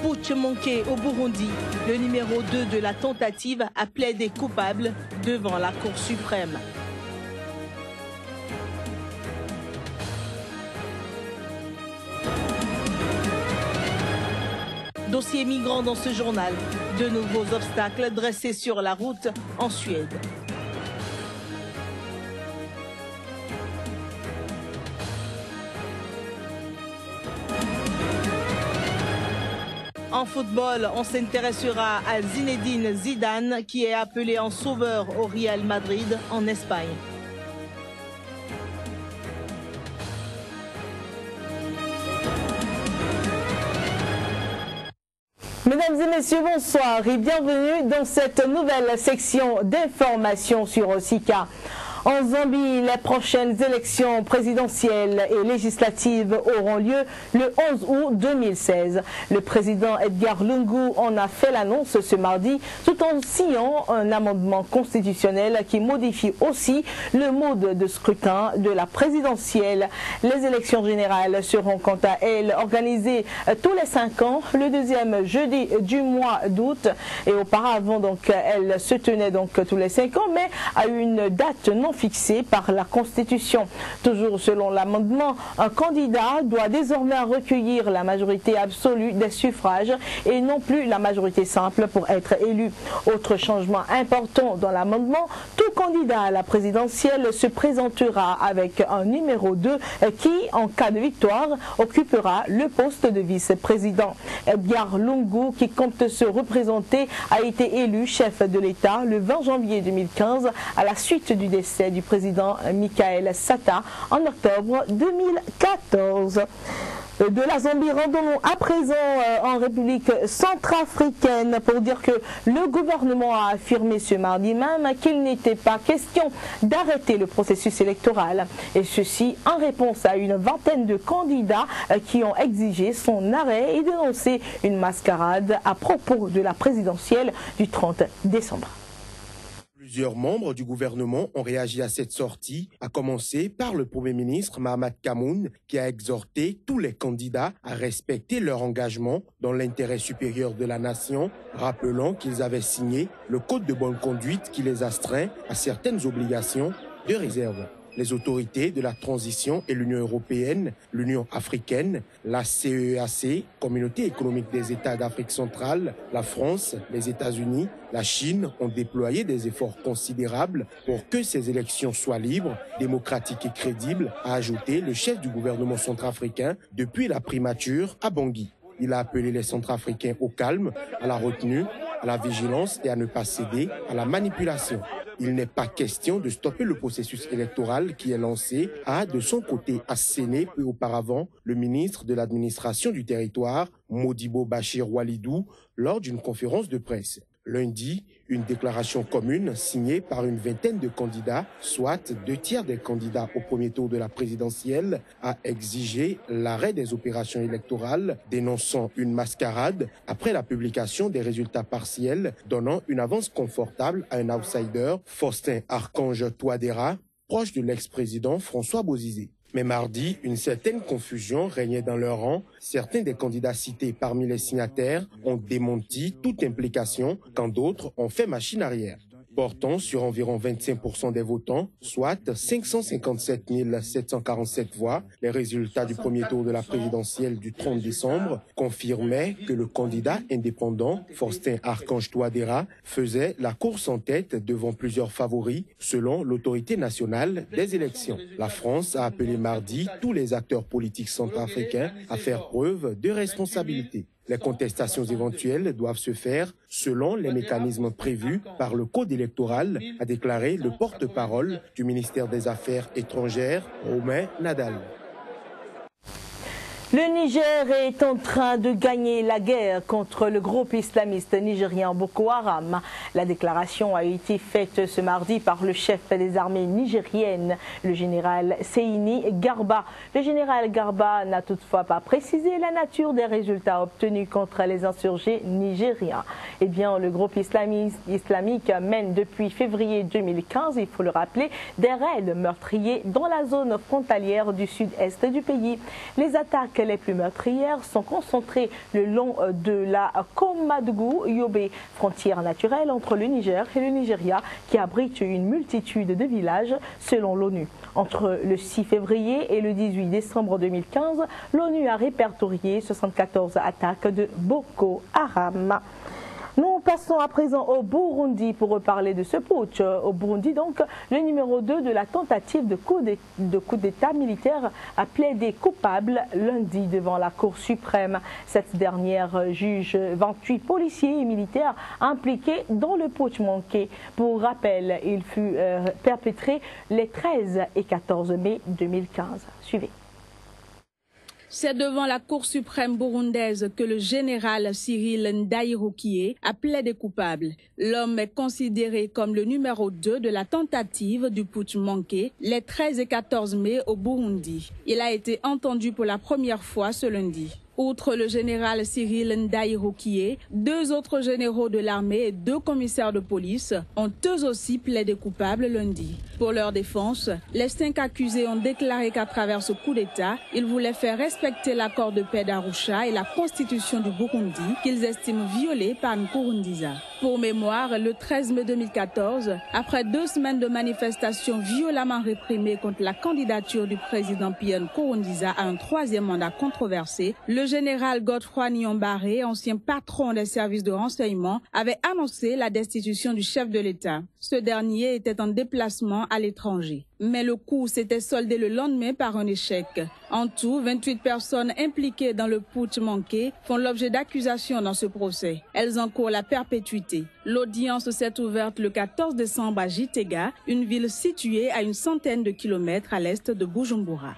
Putsch manqué au Burundi. Le numéro 2 de la tentative a plaidé coupable devant la Cour suprême. Dossier migrant dans ce journal. De nouveaux obstacles dressés sur la route en Suède. En football, on s'intéressera à Zinedine Zidane qui est appelé en sauveur au Real Madrid en Espagne. Mesdames et messieurs, bonsoir et bienvenue dans cette nouvelle section d'information sur Osika. En Zambie, les prochaines élections présidentielles et législatives auront lieu le 11 août 2016. Le président Edgar Lungu en a fait l'annonce ce mardi tout en signant un amendement constitutionnel qui modifie aussi le mode de scrutin de la présidentielle. Les élections générales seront quant à elles organisées tous les 5 ans, le deuxième jeudi du mois d'août. Et auparavant, donc, elles se tenaient donc tous les 5 ans, mais à une date non fixée par la Constitution. Toujours selon l'amendement, un candidat doit désormais recueillir la majorité absolue des suffrages et non plus la majorité simple pour être élu. Autre changement important dans l'amendement, tout candidat à la présidentielle se présentera avec un numéro 2 qui, en cas de victoire, occupera le poste de vice-président. Edgar Lungu, qui compte se représenter, a été élu chef de l'État le 20 janvier 2015 à la suite du décès du président Michael Sata en octobre 2014. De la Zambie, rendons-nous à présent en République centrafricaine pour dire que le gouvernement a affirmé ce mardi même qu'il n'était pas question d'arrêter le processus électoral. Et ceci en réponse à une vingtaine de candidats qui ont exigé son arrêt et dénoncé une mascarade à propos de la présidentielle du 30 décembre. Plusieurs membres du gouvernement ont réagi à cette sortie, à commencer par le Premier ministre Mahamat Kamoun, qui a exhorté tous les candidats à respecter leur engagement dans l'intérêt supérieur de la nation, rappelant qu'ils avaient signé le code de bonne conduite qui les astreint à certaines obligations de réserve. Les autorités de la transition et l'Union européenne, l'Union africaine, la CEEAC, Communauté économique des États d'Afrique centrale, la France, les États-Unis, la Chine ont déployé des efforts considérables pour que ces élections soient libres, démocratiques et crédibles, a ajouté le chef du gouvernement centrafricain depuis la primature à Bangui. Il a appelé les Centrafricains au calme, à la retenue, à la vigilance et à ne pas céder à la manipulation. Il n'est pas question de stopper le processus électoral qui est lancé, a de son côté asséné peu auparavant le ministre de l'administration du territoire, Modibo Bachir Walidou, lors d'une conférence de presse. Lundi, une déclaration commune signée par une vingtaine de candidats, soit 2/3 des candidats au premier tour de la présidentielle, a exigé l'arrêt des opérations électorales, dénonçant une mascarade après la publication des résultats partiels, donnant une avance confortable à un outsider, Faustin Archange Touadéra, proche de l'ex-président François Bozizé. Mais mardi, une certaine confusion régnait dans leur rang. Certains des candidats cités parmi les signataires ont démenti toute implication, quand d'autres ont fait machine arrière. Portant sur environ 25% des votants, soit 557 747 voix, les résultats du premier tour de la présidentielle du 30 décembre confirmaient que le candidat indépendant, Faustin Archange Touadéra, faisait la course en tête devant plusieurs favoris, selon l'autorité nationale des élections. La France a appelé mardi tous les acteurs politiques centrafricains à faire preuve de responsabilité. Les contestations éventuelles doivent se faire selon les mécanismes prévus par le Code électoral, a déclaré le porte-parole du ministère des Affaires étrangères, Romain Nadal. Le Niger est en train de gagner la guerre contre le groupe islamiste nigérien Boko Haram. La déclaration a été faite ce mardi par le chef des armées nigériennes, le général Seini Garba. Le général Garba n'a toutefois pas précisé la nature des résultats obtenus contre les insurgés nigériens. Eh bien, le groupe islamique mène depuis février 2015, il faut le rappeler, des raids meurtriers dans la zone frontalière du sud-est du pays. Les attaques les plus meurtrières sont concentrées le long de la Komadougou-Yobe, frontière naturelle entre le Niger et le Nigeria, qui abrite une multitude de villages selon l'ONU. Entre le 6 février et le 18 décembre 2015, l'ONU a répertorié 74 attaques de Boko Haram. Nous passons à présent au Burundi pour reparler de ce putsch. Au Burundi, donc, le numéro 2 de la tentative de coup d'État militaire a plaidé coupable lundi devant la Cour suprême. Cette dernière juge 28 policiers et militaires impliqués dans le putsch manqué. Pour rappel, il fut perpétré les 13 et 14 mai 2015. Suivez. C'est devant la Cour suprême burundaise que le général Cyril Ndayirukiye a plaidé coupable. L'homme est considéré comme le numéro 2 de la tentative du putsch manqué les 13 et 14 mai au Burundi. Il a été entendu pour la première fois ce lundi. Outre le général Cyril Ndayirukiye, 2 autres généraux de l'armée et 2 commissaires de police ont eux aussi plaidé coupables lundi. Pour leur défense, les 5 accusés ont déclaré qu'à travers ce coup d'État, ils voulaient faire respecter l'accord de paix d'Arusha et la constitution du Burundi qu'ils estiment violée par Nkurunziza. Pour mémoire, le 13 mai 2014, après 2 semaines de manifestations violemment réprimées contre la candidature du président Pierre Nkurunziza à un 3e mandat controversé, le général Godefroy Niyombare, ancien patron des services de renseignement, avait annoncé la destitution du chef de l'État. Ce dernier était en déplacement à l'étranger. Mais le coup s'était soldé le lendemain par un échec. En tout, 28 personnes impliquées dans le putsch manqué font l'objet d'accusations dans ce procès. Elles encourent la perpétuité. L'audience s'est ouverte le 14 décembre à Gitega, une ville située à une centaine de kilomètres à l'est de Bujumbura.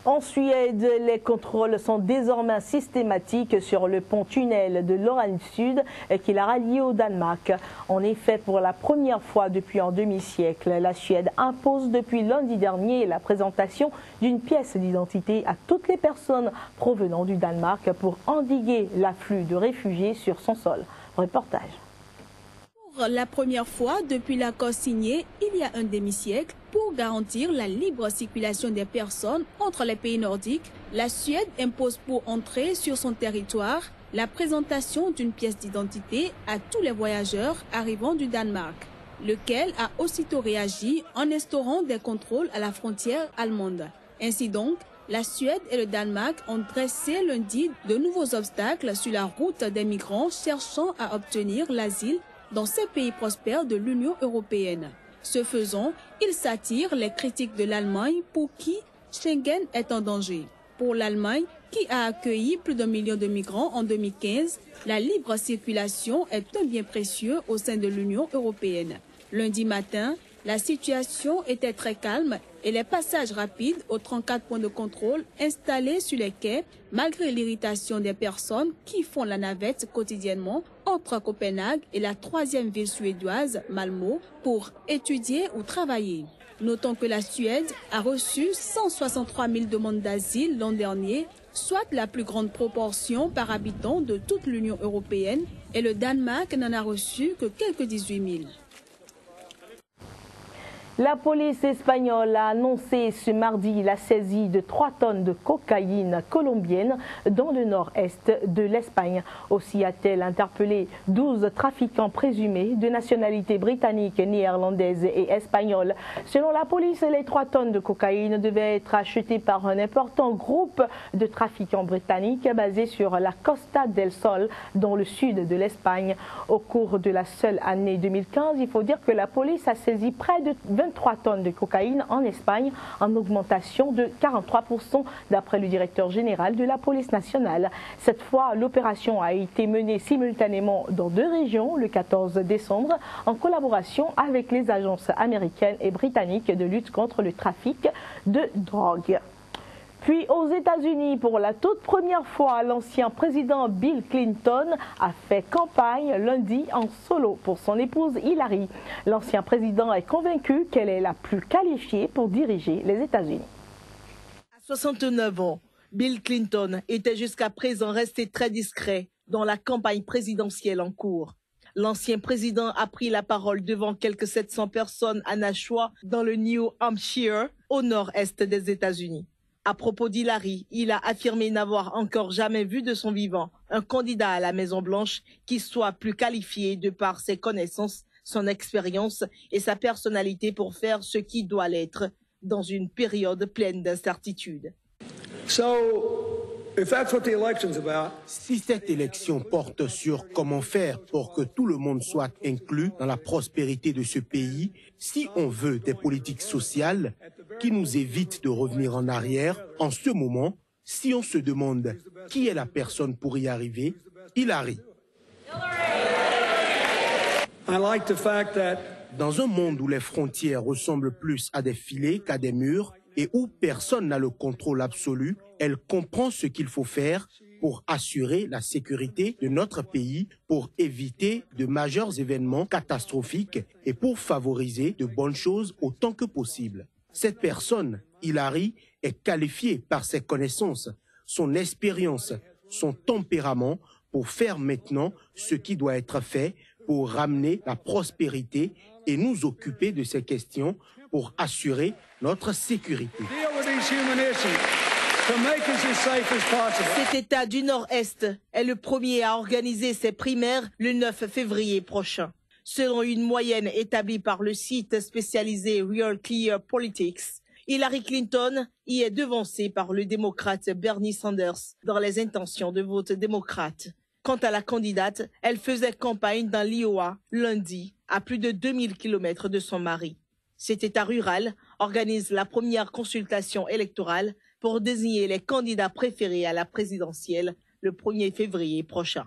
En Suède, les contrôles sont désormais systématiques sur le pont-tunnel de l'Orane Sud qui la rallie au Danemark. En effet, pour la première fois depuis un demi-siècle, la Suède impose depuis lundi dernier la présentation d'une pièce d'identité à toutes les personnes provenant du Danemark pour endiguer l'afflux de réfugiés sur son sol. Reportage. Pour la première fois depuis l'accord signé il y a un demi-siècle pour garantir la libre circulation des personnes entre les pays nordiques, la Suède impose pour entrer sur son territoire la présentation d'une pièce d'identité à tous les voyageurs arrivant du Danemark, lequel a aussitôt réagi en instaurant des contrôles à la frontière allemande. Ainsi donc, la Suède et le Danemark ont dressé lundi de nouveaux obstacles sur la route des migrants cherchant à obtenir l'asile dans ces pays prospères de l'Union européenne. Ce faisant, ils s'attirent les critiques de l'Allemagne pour qui Schengen est en danger. Pour l'Allemagne, qui a accueilli plus d'1 million de migrants en 2015, la libre circulation est un bien précieux au sein de l'Union européenne. Lundi matin, la situation était très calme et les passages rapides aux 34 points de contrôle installés sur les quais, malgré l'irritation des personnes qui font la navette quotidiennement entre Copenhague et la 3e ville suédoise, Malmö, pour étudier ou travailler. Notons que la Suède a reçu 163 000 demandes d'asile l'an dernier, soit la plus grande proportion par habitant de toute l'Union européenne, et le Danemark n'en a reçu que quelques 18 000. La police espagnole a annoncé ce mardi la saisie de 3 tonnes de cocaïne colombienne dans le nord-est de l'Espagne. Aussi a-t-elle interpellé 12 trafiquants présumés de nationalité britannique, néerlandaise et espagnole. Selon la police, les 3 tonnes de cocaïne devaient être achetées par un important groupe de trafiquants britanniques basé sur la Costa del Sol, dans le sud de l'Espagne. Au cours de la seule année 2015, il faut dire que la police a saisi près de 23 tonnes de cocaïne en Espagne, en augmentation de 43% d'après le directeur général de la police nationale. Cette fois, l'opération a été menée simultanément dans 2 régions le 14 décembre en collaboration avec les agences américaines et britanniques de lutte contre le trafic de drogue. Puis aux États-Unis, pour la toute première fois, l'ancien président Bill Clinton a fait campagne lundi en solo pour son épouse Hillary. L'ancien président est convaincu qu'elle est la plus qualifiée pour diriger les États-Unis. À 69 ans, Bill Clinton était jusqu'à présent resté très discret. dans la campagne présidentielle en cours. L'ancien président a pris la parole devant quelques 700 personnes à Nashua, dans le New Hampshire, au nord-est des États-Unis. À propos d'Hillary, il a affirmé n'avoir encore jamais vu de son vivant un candidat à la Maison-Blanche qui soit plus qualifié de par ses connaissances, son expérience et sa personnalité pour faire ce qui doit l'être dans une période pleine d'incertitudes. Si cette élection porte sur comment faire pour que tout le monde soit inclus dans la prospérité de ce pays, si on veut des politiques sociales qui nous évitent de revenir en arrière, en ce moment, si on se demande qui est la personne pour y arriver, Hillary. Dans un monde où les frontières ressemblent plus à des filets qu'à des murs et où personne n'a le contrôle absolu, elle comprend ce qu'il faut faire pour assurer la sécurité de notre pays, pour éviter de majeurs événements catastrophiques et pour favoriser de bonnes choses autant que possible. Cette personne, Hillary, est qualifiée par ses connaissances, son expérience, son tempérament pour faire maintenant ce qui doit être fait pour ramener la prospérité et nous occuper de ces questions pour assurer notre sécurité. Cet État du Nord-Est est le premier à organiser ses primaires le 9 février prochain. Selon une moyenne établie par le site spécialisé Real Clear Politics, Hillary Clinton y est devancée par le démocrate Bernie Sanders dans les intentions de vote démocrate. Quant à la candidate, elle faisait campagne dans l'Iowa lundi, à plus de 2000 km de son mari. Cet État rural organise la première consultation électorale pour désigner les candidats préférés à la présidentielle le 1er février prochain.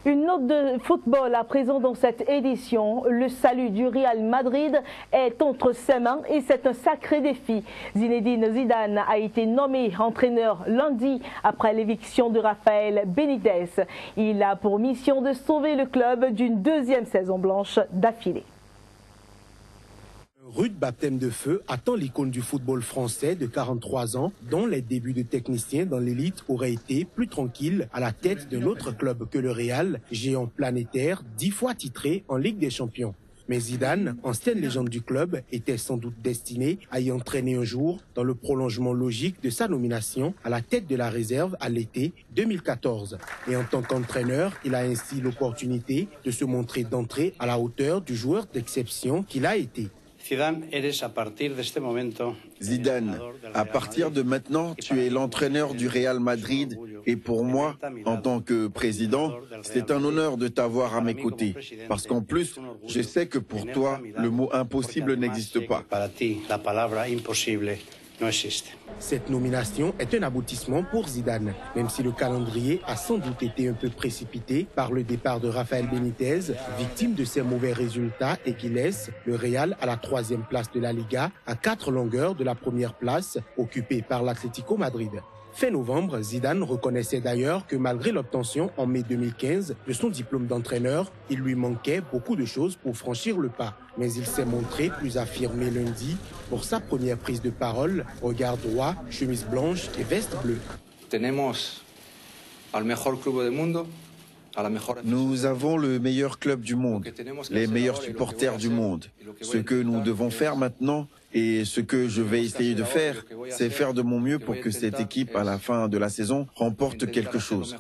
Une note de football à présent dans cette édition. Le salut du Real Madrid est entre ses mains et c'est un sacré défi. Zinedine Zidane a été nommé entraîneur lundi après l'éviction de Rafael Benitez. Il a pour mission de sauver le club d'une deuxième saison blanche d'affilée. Rude baptême de feu attend l'icône du football français de 43 ans, dont les débuts de technicien dans l'élite auraient été plus tranquilles à la tête d'un autre club que le Real, géant planétaire 10 fois titré en Ligue des Champions. Mais Zidane, ancienne légende du club, était sans doute destiné à y entraîner un jour dans le prolongement logique de sa nomination à la tête de la réserve à l'été 2014. Et en tant qu'entraîneur, il a ainsi l'opportunité de se montrer d'entrée à la hauteur du joueur d'exception qu'il a été. Zidane, à partir de maintenant, tu es l'entraîneur du Real Madrid et pour moi, en tant que président, c'est un honneur de t'avoir à mes côtés. Parce qu'en plus, je sais que pour toi, le mot impossible n'existe pas. Cette nomination est un aboutissement pour Zidane, même si le calendrier a sans doute été un peu précipité par le départ de Rafael Benitez, victime de ses mauvais résultats et qui laisse le Real à la 3e place de la Liga, à 4 longueurs de la première place occupée par l'Atlético Madrid. Fin novembre, Zidane reconnaissait d'ailleurs que malgré l'obtention en mai 2015 de son diplôme d'entraîneur, il lui manquait beaucoup de choses pour franchir le pas. Mais il s'est montré plus affirmé lundi pour sa première prise de parole, regard droit, chemise blanche et veste bleue. Nous avons le meilleur club du monde, les meilleurs supporters du monde. Ce que nous devons faire maintenant et ce que je vais essayer de faire, c'est faire de mon mieux pour que cette équipe, à la fin de la saison, remporte quelque chose.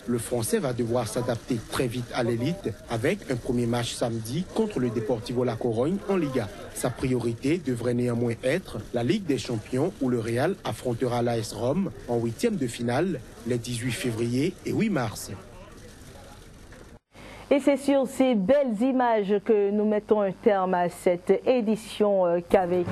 Le Français va devoir s'adapter très vite à l'élite avec un premier match samedi contre le Deportivo La Corogne en Liga. Sa priorité devrait néanmoins être la Ligue des Champions où le Real affrontera l'AS Rome en 8e de finale les 18 février et 8 mars. Et c'est sur ces belles images que nous mettons un terme à cette édition qu'avec